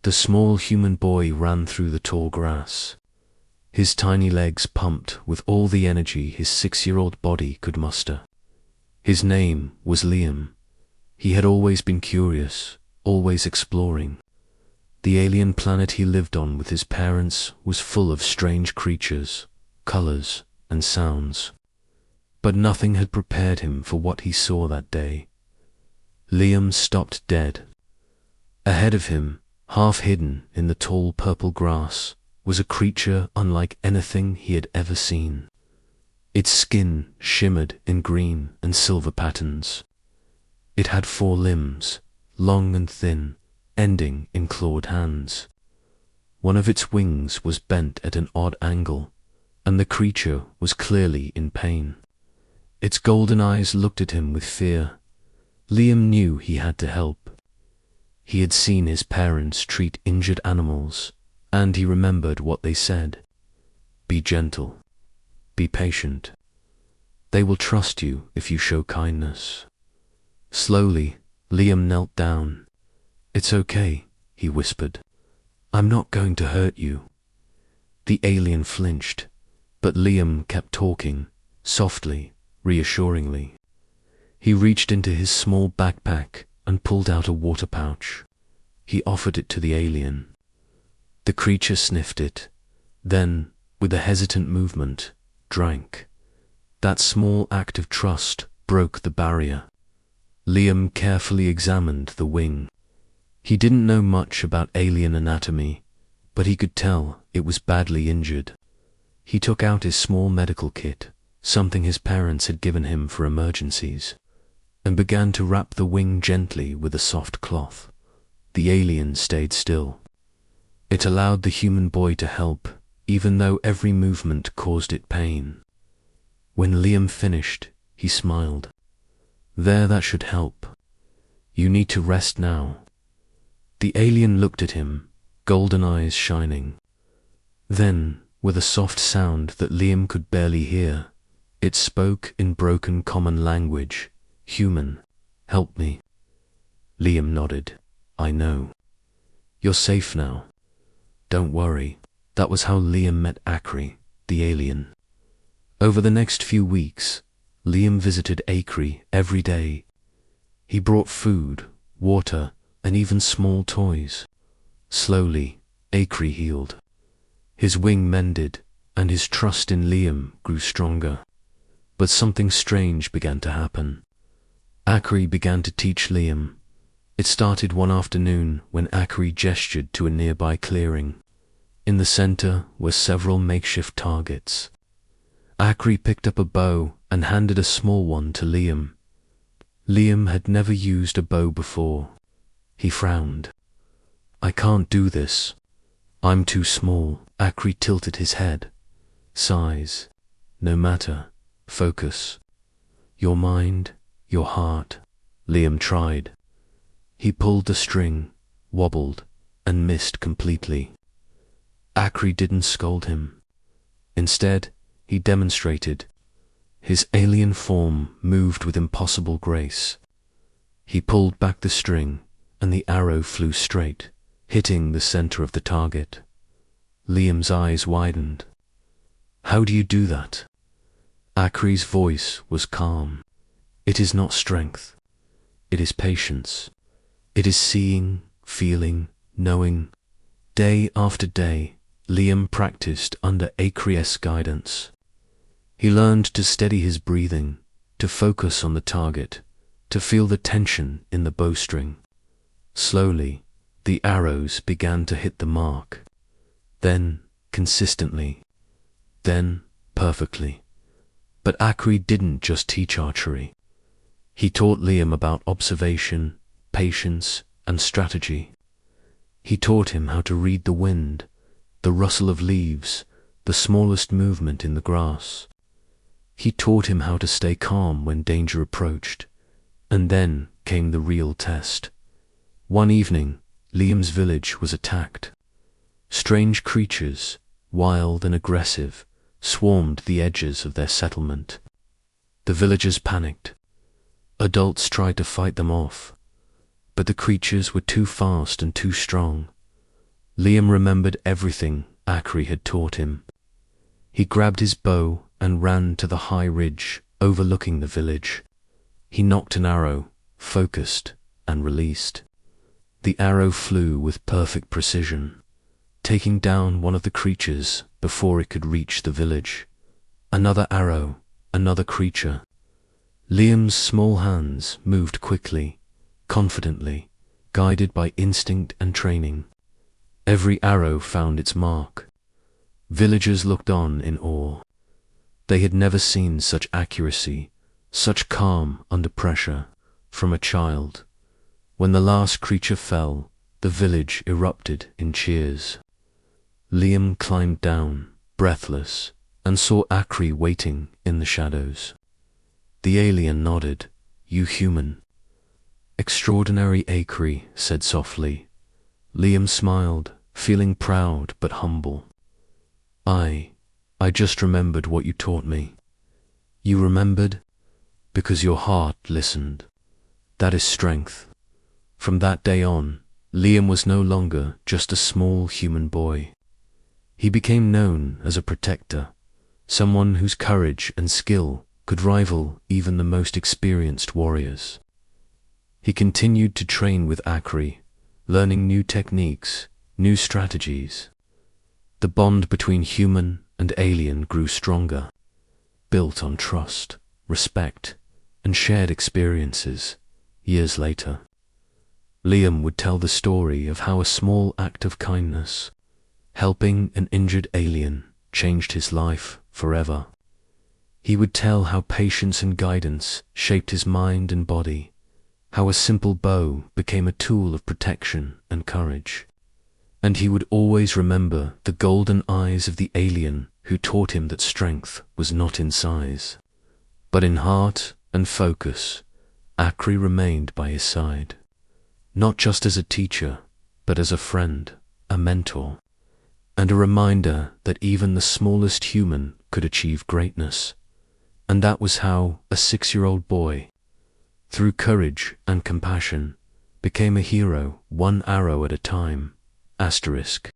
The small human boy ran through the tall grass. His tiny legs pumped with all the energy his 6-year-old body could muster. His name was Liam. He had always been curious, always exploring. The alien planet he lived on with his parents was full of strange creatures, colors, and sounds. But nothing had prepared him for what he saw that day. Liam stopped dead. Ahead of him, half hidden in the tall purple grass, was a creature unlike anything he had ever seen. Its skin shimmered in green and silver patterns. It had 4 limbs, long and thin, ending in clawed hands. One of its wings was bent at an odd angle, and the creature was clearly in pain. Its golden eyes looked at him with fear. Liam knew he had to help. He had seen his parents treat injured animals, and he remembered what they said. Be gentle. Be patient. They will trust you if you show kindness. Slowly, Liam knelt down. It's okay, he whispered. I'm not going to hurt you. The alien flinched, but Liam kept talking, softly, reassuringly. He reached into his small backpack and pulled out a water pouch. He offered it to the alien. The creature sniffed it, then, with a hesitant movement, drank. That small act of trust broke the barrier. Liam carefully examined the wing. He didn't know much about alien anatomy, but he could tell it was badly injured. He took out his small medical kit, something his parents had given him for emergencies, and began to wrap the wing gently with a soft cloth. The alien stayed still. It allowed the human boy to help, even though every movement caused it pain. When Liam finished, he smiled. There, that should help. You need to rest now. The alien looked at him, golden eyes shining. Then, with a soft sound that Liam could barely hear, it spoke in broken common language. Human, help me. Liam nodded. I know. You're safe now. Don't worry. That was how Liam met Akri, the alien. Over the next few weeks, Liam visited Akri every day. He brought food, water, and even small toys. Slowly, Akri healed. His wing mended, and his trust in Liam grew stronger. But something strange began to happen. Akri began to teach Liam. It started one afternoon when Akri gestured to a nearby clearing. In the center were several makeshift targets. Akri picked up a bow and handed a small one to Liam. Liam had never used a bow before. He frowned. I can't do this. I'm too small. Akri tilted his head. Size. No matter. Focus. Your mind, your heart. Liam tried. He pulled the string, wobbled, and missed completely. Akri didn't scold him. Instead, he demonstrated. His alien form moved with impossible grace. He pulled back the string, and the arrow flew straight, hitting the center of the target. Liam's eyes widened. How do you do that? Akri's voice was calm. It is not strength. It is patience. It is seeing, feeling, knowing. Day after day, Liam practiced under Akri's guidance. He learned to steady his breathing, to focus on the target, to feel the tension in the bowstring. Slowly, the arrows began to hit the mark. Then, consistently. Then, perfectly. But Akri didn't just teach archery. He taught Liam about observation, patience, and strategy. He taught him how to read the wind, the rustle of leaves, the smallest movement in the grass. He taught him how to stay calm when danger approached. And then came the real test. One evening, Liam's village was attacked. Strange creatures, wild and aggressive, swarmed the edges of their settlement. The villagers panicked. Adults tried to fight them off, but the creatures were too fast and too strong. Liam remembered everything Akri had taught him. He grabbed his bow and ran to the high ridge overlooking the village. He nocked an arrow, focused, and released. The arrow flew with perfect precision, taking down one of the creatures before it could reach the village. Another arrow, another creature. Liam's small hands moved quickly, confidently, guided by instinct and training. Every arrow found its mark. Villagers looked on in awe. They had never seen such accuracy, such calm under pressure, from a child. When the last creature fell, the village erupted in cheers. Liam climbed down, breathless, and saw Akri waiting in the shadows. The alien nodded. "You human." "Extraordinary Akri," said softly. Liam smiled, feeling proud but humble. I just remembered what you taught me." "You remembered?" "Because your heart listened. That is strength." From that day on, Liam was no longer just a small human boy. He became known as a protector, someone whose courage and skill could rival even the most experienced warriors. He continued to train with Akri, learning new techniques, new strategies. The bond between human and alien grew stronger, built on trust, respect, and shared experiences. Years later, Liam would tell the story of how a small act of kindness, helping an injured alien, changed his life forever. He would tell how patience and guidance shaped his mind and body, how a simple bow became a tool of protection and courage. And he would always remember the golden eyes of the alien who taught him that strength was not in size, but in heart and focus. Akri remained by his side, not just as a teacher, but as a friend, a mentor, and a reminder that even the smallest human could achieve greatness. And that was how a 6-year-old boy, through courage and compassion, became a hero, one arrow at a time. Asterisk.